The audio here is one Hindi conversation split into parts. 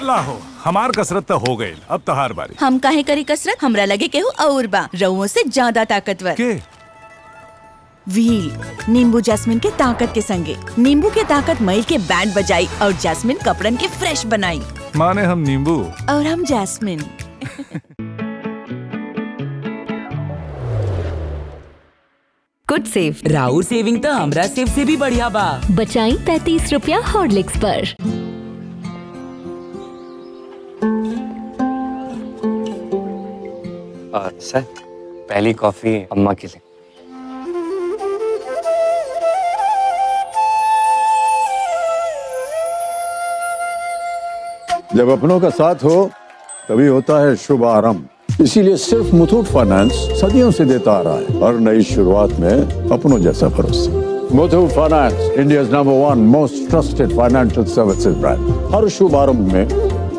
लाहो हमार कसरत तो हो गई, अब तहार बारी। हम काहे करी कसरत? हमरा लगे केहू और बा रउओं से ज्यादा ताकतवर। के? व्हील नींबू जैस्मिन के ताकत के संगे। नींबू के ताकत मईल के बैंड बजाई और जैस्मिन कपड़न के फ्रेश बनाई। माने हम नींबू और हम जैस्मिन। कुछ सेव राउर सेविंग तो हमरा सेव से भी बढ़िया बा। बचाई 35 रुपया हॉर्लिक्स पर। और सर पहली कॉफी अम्मा के लिए। जब अपनों का साथ हो तभी होता है शुभ आरंभ। इसीलिए सिर्फ मुथूट फाइनेंस सदियों से देता आ रहा है हर नई शुरुआत में अपनों जैसा भरोसा। Muthoot finance, India's number 1 most trusted financial services brand. हर शुभ आरंभ में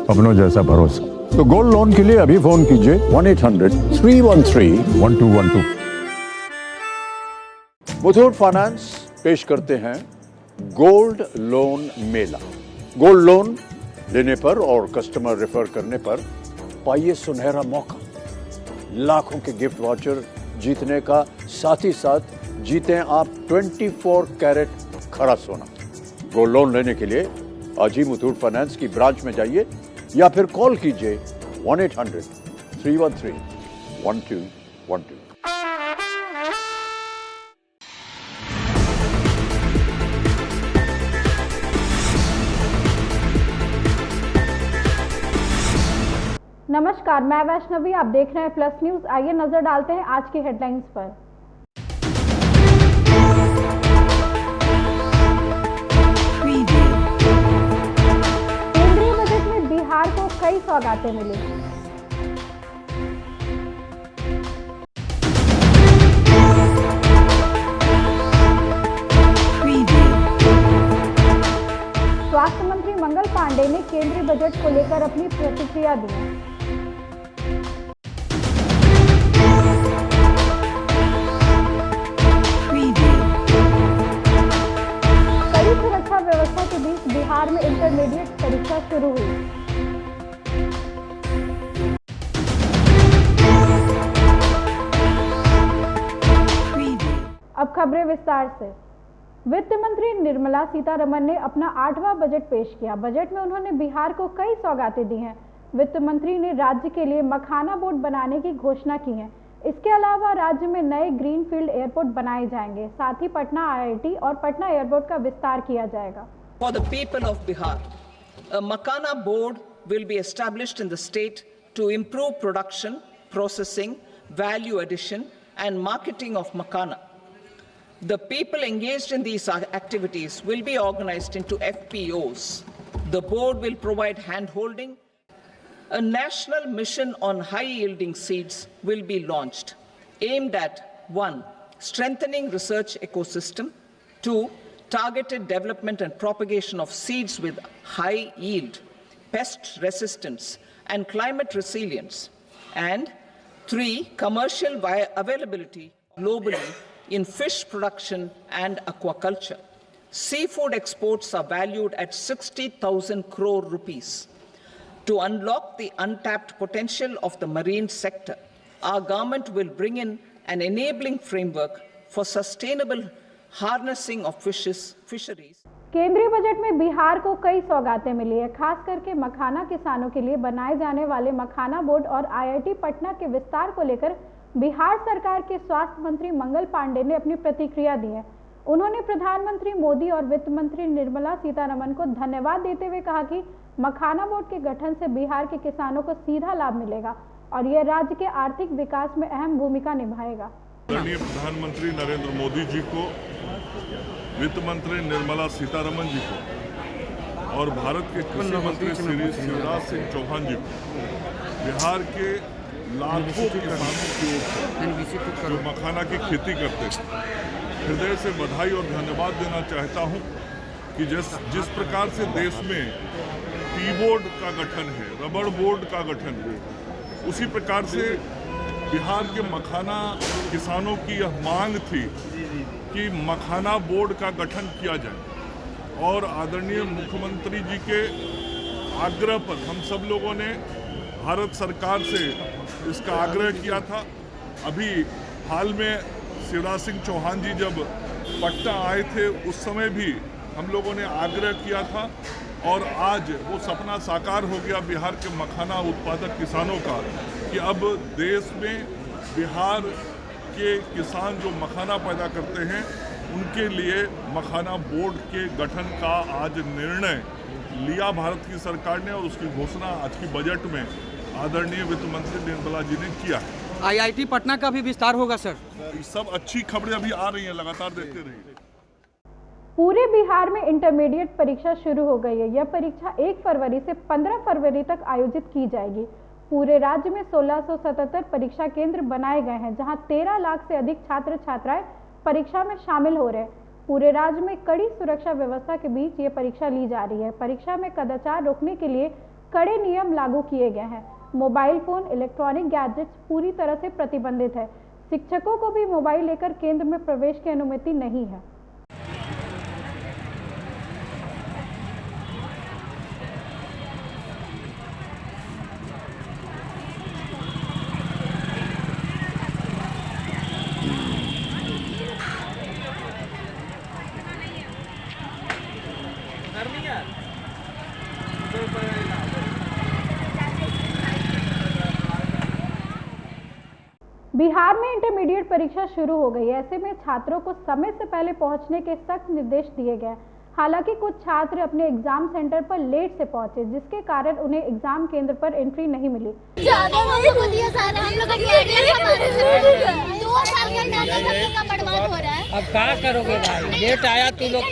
अपनों जैसा भरोसा। तो गोल्ड लोन के लिए अभी फोन कीजिए 1-800-313-1212। मुथूट फाइनेंस पेश करते हैं गोल्ड लोन मेला। गोल्ड लोन लेने पर और कस्टमर रेफर करने पर पाइए सुनहरा मौका, लाखों के गिफ्ट वाउचर जीतने का, साथ ही साथ जीतें आप 24 कैरेट खरा सोना। गोल्ड लोन लेने के लिए आज ही मुथूट फाइनेंस की ब्रांच में जाइए या फिर कॉल कीजिए 1-800-313-1212। नमस्कार, मैं वैष्णवी, आप देख रहे हैं प्लस न्यूज। आइए नजर डालते हैं आज की हेडलाइंस पर। केंद्रीय बजट में बिहार को कई सौगातें मिली। स्वास्थ्य मंत्री मंगल पांडे ने केंद्रीय बजट को लेकर अपनी प्रतिक्रिया दी। कड़ी सुरक्षा व्यवस्था के बीच बिहार में इंटरमीडिएट परीक्षा शुरू हुई। अब खबरें विस्तार से। वित्त मंत्री निर्मला सीतारमण ने अपना 8वां बजट पेश किया। बजट में उन्होंने बिहार को कई सौगातें दी हैं। वित्त मंत्री ने राज्य के लिए मखाना बोर्ड बनाने की घोषणा की है। इसके अलावा राज्य में नए ग्रीनफील्ड एयरपोर्ट बनाए जाएंगे। साथ ही पटना IIT और पटना एयरपोर्ट का विस्तार किया जाएगा। For the people of Bihar, a Makana board will be established in the state to improve production, processing, value addition, and marketing of Makana. The people engaged in these activities will be organized into FPOs. The board will provide hand-holding. A national mission on high-yielding seeds will be launched, aimed at 1. Strengthening research ecosystem, 2. Targeted development and propagation of seeds with high yield, pest resistance, and climate resilience, and 3. Commercial availability globally in fish production and aquaculture. Seafood exports are valued at 60,000 crore rupees. To unlock the untapped potential of the marine sector, our government will bring in an enabling framework for sustainable harnessing of fisheries. केंद्रीय बजट में बिहार को कई सौगातें मिली है। खास करके मखाना किसानों के लिए बनाए जाने वाले मखाना बोर्ड और IIT पटना के विस्तार को लेकर बिहार सरकार के स्वास्थ्य मंत्री मंगल पांडे ने अपनी प्रतिक्रिया दी है। उन्होंने प्रधानमंत्री मोदी और वित्त मंत्री निर्मला सीतारमण को धन्यवाद देते हुए कहा कि मखाना बोर्ड के गठन से बिहार के किसानों को सीधा लाभ मिलेगा और यह राज्य के आर्थिक विकास में अहम भूमिका निभाएगा। आदरणीय प्रधानमंत्री नरेंद्र मोदी जी को, वित्त मंत्री निर्मला सीतारमण जी को और भारत के कृषि मंत्री श्री शिवराज सिंह चौहान जी को बिहार के लाखों किसानों की ओर से जो मखाना की खेती करते हैं हृदय से बधाई और धन्यवाद देना चाहता हूं कि जिस प्रकार से देश में टी बोर्ड का गठन है, रबड़ बोर्ड का गठन है, उसी प्रकार से बिहार के मखाना किसानों की यह मांग थी कि मखाना बोर्ड का गठन किया जाए और आदरणीय मुख्यमंत्री जी के आग्रह पर हम सब लोगों ने भारत सरकार से इसका आग्रह किया था। अभी हाल में शिवराज सिंह चौहान जी जब पटना आए थे उस समय भी हम लोगों ने आग्रह किया था और आज वो सपना साकार हो गया बिहार के मखाना उत्पादक किसानों का कि अब देश में बिहार के किसान जो मखाना पैदा करते हैं उनके लिए मखाना बोर्ड के गठन का आज निर्णय लिया भारत की सरकार ने और उसकी घोषणा आज की बजट में आदरणीय वित्त मंत्री निर्मला जी ने किया है। IIT पटना का भी विस्तार होगा सर। ये सब अच्छी खबरें अभी आ रही हैं, लगातार देखते रहिए। पूरे बिहार में इंटरमीडिएट परीक्षा शुरू हो गई है। यह परीक्षा 1 फरवरी से 15 फरवरी तक आयोजित की जाएगी। पूरे राज्य में 1677 परीक्षा केंद्र बनाए गए हैं, जहां 13 लाख से अधिक छात्र छात्राएं परीक्षा में शामिल हो रहे हैं। पूरे राज्य में कड़ी सुरक्षा व्यवस्था के बीच ये परीक्षा ली जा रही है। परीक्षा में कदाचार रोकने के लिए कड़े नियम लागू किए गए हैं। मोबाइल फोन, इलेक्ट्रॉनिक गैजेट्स पूरी तरह से प्रतिबंधित है। शिक्षकों को भी मोबाइल लेकर केंद्र में प्रवेश की अनुमति नहीं है। बिहार में इंटरमीडिएट परीक्षा शुरू हो गई है। ऐसे में छात्रों को समय से पहले पहुंचने के सख्त निर्देश दिए गए। हालांकि कुछ छात्र अपने एग्जाम सेंटर पर लेट से पहुंचे, जिसके कारण उन्हें एग्जाम केंद्र पर एंट्री नहीं मिली। अब क्या करोगे भाई, लेट आया तू लोग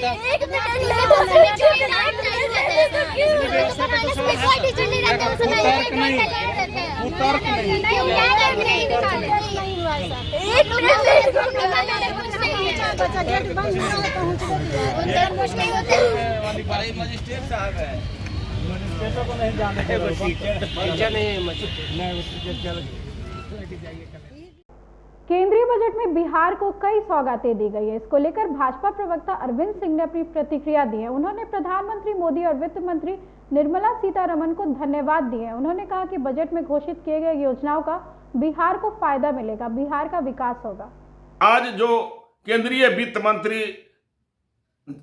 मजिस्ट्रेट साहब है, मजिस्ट्रेटों को नहीं जाने केंद्रीय बजट में बिहार को कई सौगातें दी गई है। इसको लेकर भाजपा प्रवक्ता अरविंद सिंह ने अपनी प्रतिक्रिया दी है। उन्होंने प्रधानमंत्री मोदी और वित्त मंत्री निर्मला सीतारमण को धन्यवाद दिए हैं। उन्होंने कहा कि बजट में घोषित किए गए योजनाओं का बिहार को फायदा मिलेगा, बिहार का विकास होगा। आज जो केंद्रीय वित्त मंत्री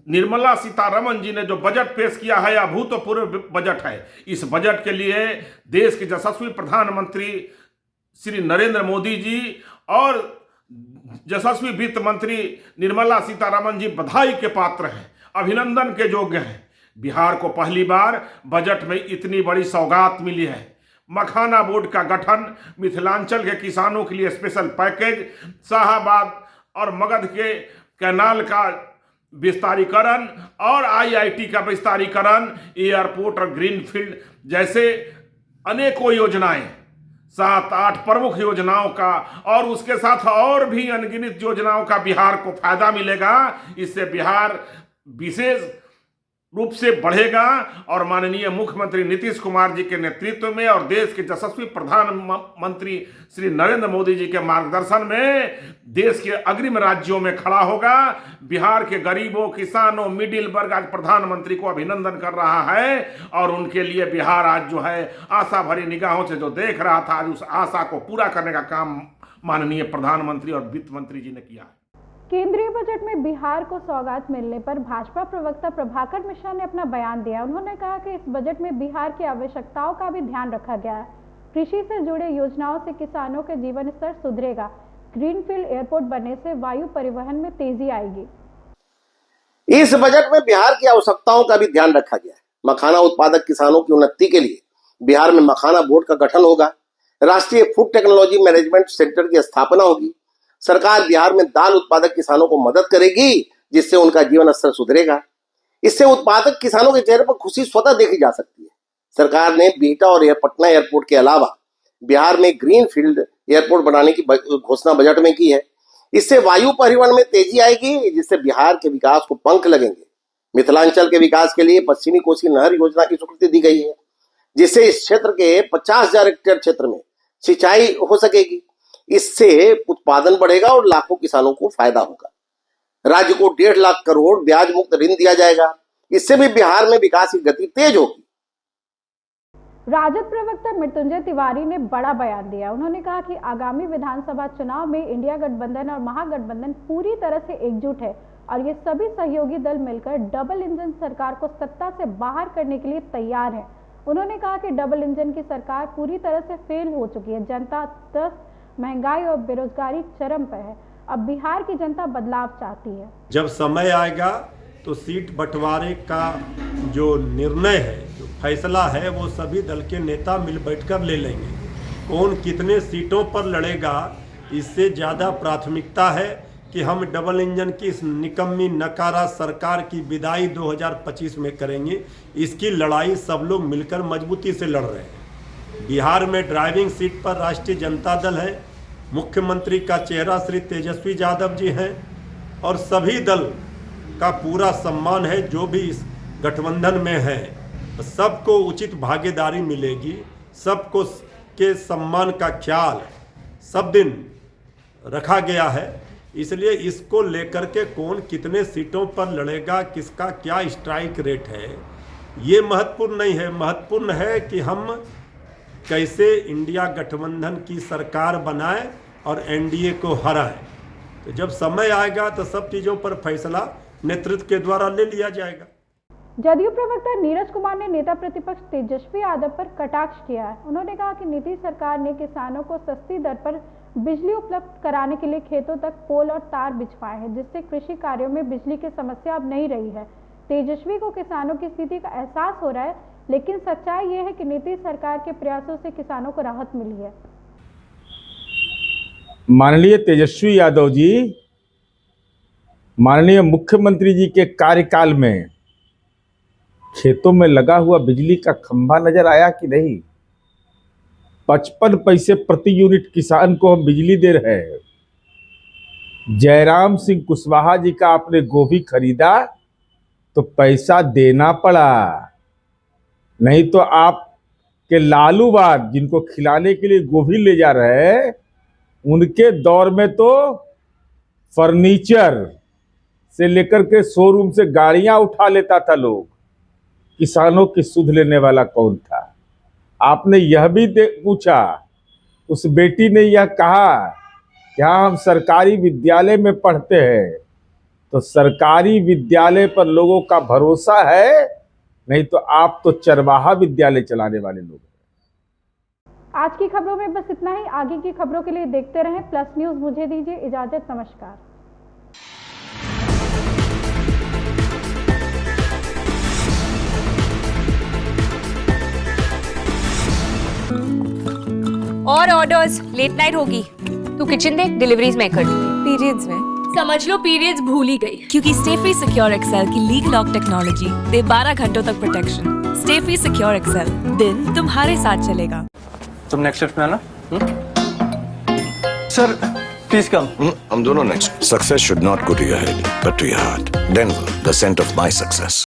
निर्मला सीतारमण जी ने जो बजट पेश किया है, अभूतपूर्व बजट है। इस बजट के लिए देश के यशस्वी प्रधानमंत्री श्री नरेंद्र मोदी जी और यशस्वी वित्त मंत्री निर्मला सीतारमण जी बधाई के पात्र हैं, अभिनंदन के योग्य हैं। बिहार को पहली बार बजट में इतनी बड़ी सौगात मिली है। मखाना बोर्ड का गठन, मिथिलांचल के किसानों के लिए स्पेशल पैकेज, शाहाबाद और मगध के कैनाल का विस्तारीकरण और IIT का विस्तारीकरण, एयरपोर्ट और ग्रीनफील्ड जैसे अनेकों योजनाएं, 7-8 प्रमुख योजनाओं का और उसके साथ और भी अनगिनत योजनाओं का बिहार को फायदा मिलेगा। इससे बिहार विशेष रूप से बढ़ेगा और माननीय मुख्यमंत्री नीतीश कुमार जी के नेतृत्व में और देश के यशस्वी प्रधानमंत्री श्री नरेंद्र मोदी जी के मार्गदर्शन में देश के अग्रिम राज्यों में खड़ा होगा। बिहार के गरीबों, किसानों, मिडिल वर्ग आज प्रधानमंत्री को अभिनंदन कर रहा है और उनके लिए बिहार आज जो है आशा भरी निगाहों से जो देख रहा था, आज उस आशा को पूरा करने का काम माननीय प्रधानमंत्री और वित्त मंत्री जी ने किया है। केंद्रीय बजट में बिहार को सौगात मिलने पर भाजपा प्रवक्ता प्रभाकर मिश्रा ने अपना बयान दिया। उन्होंने कहा कि इस बजट में बिहार की आवश्यकताओं का भी ध्यान रखा गया है। कृषि से जुड़े योजनाओं से किसानों के जीवन स्तर सुधरेगा। ग्रीनफील्ड एयरपोर्ट बनने से वायु परिवहन में तेजी आएगी। इस बजट में बिहार की आवश्यकताओं का भी ध्यान रखा गया है। मखाना उत्पादक किसानों की उन्नति के लिए बिहार में मखाना बोर्ड का गठन होगा। राष्ट्रीय फूड टेक्नोलॉजी मैनेजमेंट सेंटर की स्थापना होगी। सरकार बिहार में दाल उत्पादक किसानों को मदद करेगी, जिससे उनका जीवन स्तर सुधरेगा। इससे उत्पादक किसानों के चेहरे पर खुशी स्वतः देखी जा सकती है। सरकार ने बिहटा और पटना एयरपोर्ट के अलावा बिहार में ग्रीनफील्ड एयरपोर्ट बनाने की घोषणा बजट में की है। इससे वायु परिवहन में तेजी आएगी, जिससे बिहार के विकास को पंख लगेंगे। मिथिलांचल के विकास के लिए पश्चिमी कोसी नहर योजना की स्वीकृति दी गई है, जिससे इस क्षेत्र के 50,000 हेक्टेयर क्षेत्र में सिंचाई हो सकेगी। इससे उत्पादन बढ़ेगा और लाखों किसानों को फायदा होगा। राज्य को 1.5 लाख करोड़ ब्याज मुक्त ऋण दिया जाएगा। इससे भी बिहार में विकास की गति तेज होगी। राजद प्रवक्ता मृत्युंजय तिवारी ने बड़ा बयान दिया। उन्होंने कहा कि आगामी विधानसभा चुनाव में इंडिया गठबंधन और महागठबंधन पूरी तरह से एकजुट है और ये सभी सहयोगी दल मिलकर डबल इंजन सरकार को सत्ता से बाहर करने के लिए तैयार है। उन्होंने कहा कि डबल इंजन की सरकार पूरी तरह से फेल हो चुकी है। जनता त्रस्त, महंगाई और बेरोजगारी चरम पर है। अब बिहार की जनता बदलाव चाहती है। जब समय आएगा तो सीट बंटवारे का जो निर्णय है, जो फैसला है, वो सभी दल के नेता मिल बैठकर ले लेंगे। कौन कितने सीटों पर लड़ेगा, इससे ज़्यादा प्राथमिकता है कि हम डबल इंजन की इस निकम्मी नकारा सरकार की विदाई 2025 में करेंगे। इसकी लड़ाई सब लोग मिलकर मजबूती से लड़ रहे हैं। बिहार में ड्राइविंग सीट पर राष्ट्रीय जनता दल है, मुख्यमंत्री का चेहरा श्री तेजस्वी यादव जी हैं और सभी दल का पूरा सम्मान है। जो भी इस गठबंधन में है सबको उचित भागीदारी मिलेगी, सबको के सम्मान का ख्याल सब दिन रखा गया है। इसलिए इसको लेकर के कौन कितने सीटों पर लड़ेगा, किसका क्या स्ट्राइक रेट है, ये महत्वपूर्ण नहीं है। महत्वपूर्ण है कि हम कैसे इंडिया गठबंधन की सरकार बनाएं और एनडीए को हराएं। तो जब समय आएगा तो सब चीज़ों पर फैसला नेतृत्व के द्वारा ले लिया जाएगा। जदयू प्रवक्ता नीरज कुमार ने नेता प्रतिपक्ष तेजस्वी यादव पर कटाक्ष किया है। उन्होंने कहा कि नीतीश सरकार ने किसानों को सस्ती दर पर बिजली उपलब्ध कराने के लिए खेतों तक पोल और तार बिछवाए हैं, जिससे कृषि कार्यों में बिजली की समस्या अब नहीं रही है। तेजस्वी को किसानों की स्थिति का एहसास हो रहा है, लेकिन सच्चाई ये है कि नीतीश सरकार के प्रयासों से किसानों को राहत मिली है। माननीय तेजस्वी यादव जी, माननीय मुख्यमंत्री जी के कार्यकाल में खेतों में लगा हुआ बिजली का खंभा नजर आया कि नहीं? 55 पैसे प्रति यूनिट किसान को हम बिजली दे रहे हैं। जयराम सिंह कुशवाहा जी का आपने गोभी खरीदा तो पैसा देना पड़ा, नहीं तो आपके लालूवाद जिनको खिलाने के लिए गोभी ले जा रहे हैं, उनके दौर में तो फर्नीचर से लेकर के शोरूम से गाड़ियां उठा लेता था लोग। किसानों की सुध लेने वाला कौन था? आपने यह भी पूछा, उस बेटी ने यह कहा क्या हम सरकारी विद्यालय में पढ़ते हैं, तो सरकारी विद्यालय पर लोगों का भरोसा है, नहीं तो आप तो चरवाहा विद्यालय चलाने वाले लोग हैं। आज की खबरों में बस इतना ही। आगे की खबरों के लिए देखते रहें प्लस न्यूज। मुझे दीजिए इजाजत, नमस्कार। और ऑर्डर्स, लेट नाइट होगी। तू किचन देख, डिलीवरीज मैं कर दूंगी। पीरियड्स में समझ लो पीरियड्स भूल ही गई, क्योंकि स्टे फ्री सिक्योर एक्सेल की लीग लॉक टेक्नोलॉजी दे 12 घंटों तक प्रोटेक्शन। स्टे फ्री सिक्योर एक्सेल, दिन तुम्हारे साथ चलेगा। तुम नेक्स्ट शिफ्ट में आना। Sir please come. हम दोनों next. Success should not go to your head but to your heart. Denver, the centre of my success.